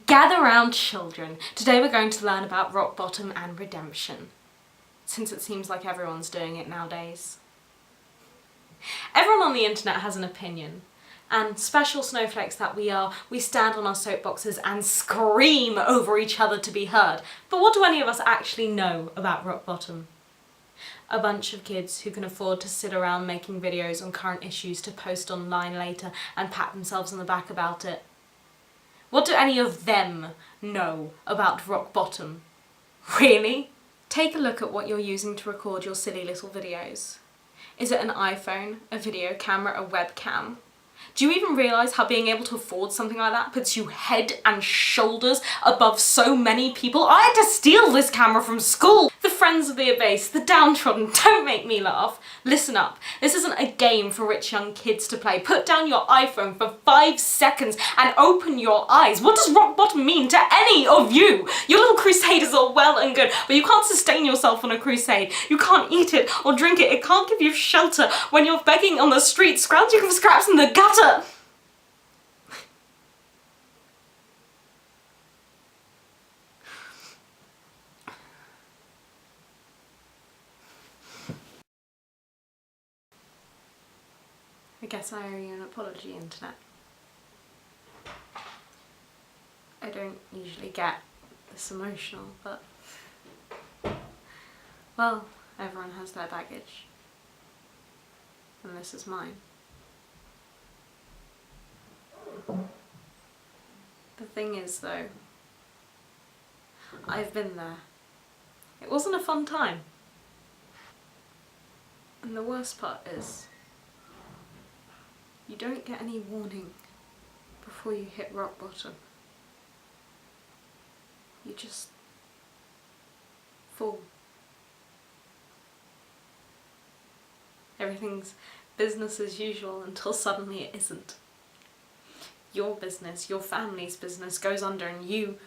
Gather round, children. Today we're going to learn about rock bottom and redemption, since it seems like everyone's doing it nowadays. Everyone on the internet has an opinion, and special snowflakes that we are, we stand on our soapboxes and scream over each other to be heard. But what do any of us actually know about rock bottom? A bunch of kids who can afford to sit around making videos on current issues to post online later and pat themselves on the back about it. What do any of them know about rock bottom? Really? Take a look at what you're using to record your silly little videos. Is it an iPhone, a video camera, a webcam? Do you even realise how being able to afford something like that puts you head and shoulders above so many people? I had to steal this camera from school! The friends of the abased, the downtrodden, don't make me laugh. Listen up, this isn't a game for rich young kids to play. Put down your iPhone for 5 seconds and open your eyes. What does rock bottom mean to any of you? Your little crusaders are well and good, but you can't sustain yourself on a crusade. You can't eat it or drink it. It can't give you shelter when you're begging on the street, scrounging for scraps in the gutter. I guess I owe you an apology, internet. I don't usually get this emotional, but well, everyone has their baggage, and this is mine. The thing is though, I've been there. It wasn't a fun time. And the worst part is, you don't get any warning before you hit rock bottom. You just fall. Everything's business as usual until suddenly it isn't. Your business, your family's business goes under and you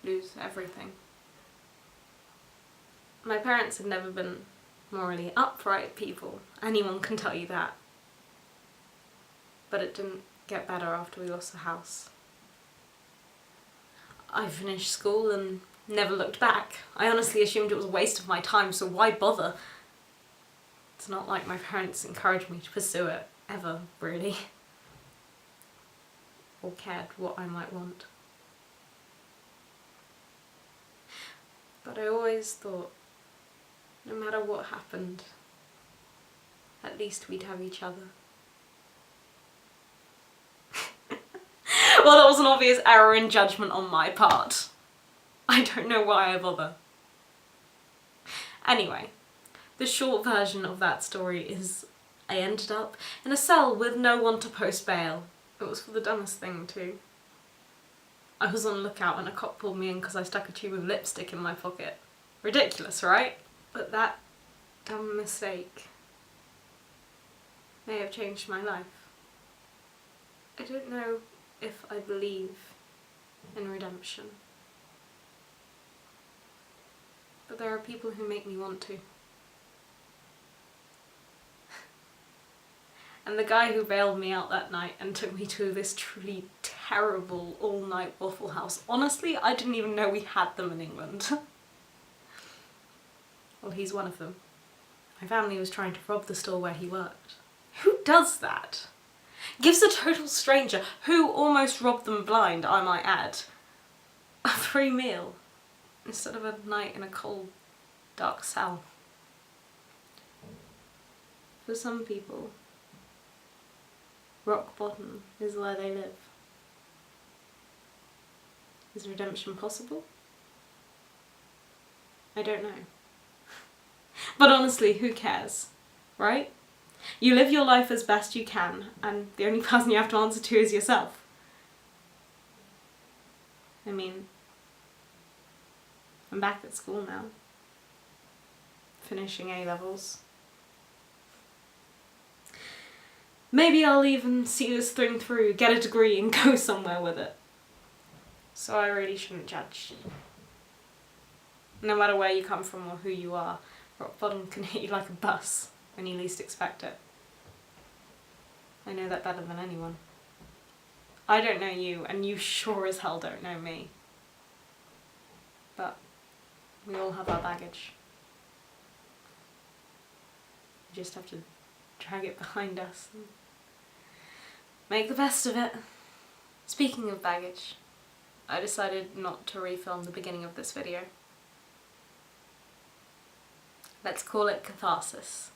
lose everything. My parents had never been morally upright people. Anyone can tell you that. But it didn't get better after we lost the house. I finished school and never looked back. I honestly assumed it was a waste of my time, so why bother? It's not like my parents encouraged me to pursue it, ever, really. Or cared what I might want. But I always thought, no matter what happened, at least we'd have each other. Well, that was an obvious error in judgment on my part. I don't know why I bother. Anyway, the short version of that story is I ended up in a cell with no one to post bail. It was for the dumbest thing too. I was on lookout and a cop pulled me in because I stuck a tube of lipstick in my pocket. Ridiculous, right? But that dumb mistake may have changed my life. I don't know if I believe in redemption, but there are people who make me want to. And the guy who bailed me out that night and took me to this truly terrible all-night Waffle House, honestly, I didn't even know we had them in England. Well, he's one of them. My family was trying to rob the store where he worked. Who does that? Gives a total stranger, who almost robbed them blind, I might add, a free meal instead of a night in a cold, dark cell. For some people, rock bottom is where they live. Is redemption possible? I don't know. But honestly, who cares, right? You live your life as best you can, and the only person you have to answer to is yourself. I mean, I'm back at school now, finishing A-levels. Maybe I'll even see this thing through, get a degree and go somewhere with it. So I really shouldn't judge. No matter where you come from or who you are, rock bottom can hit you like a bus when you least expect it. I know that better than anyone. I don't know you, and you sure as hell don't know me. But we all have our baggage. We just have to drag it behind us and make the best of it. Speaking of baggage, I decided not to refilm the beginning of this video. Let's call it catharsis.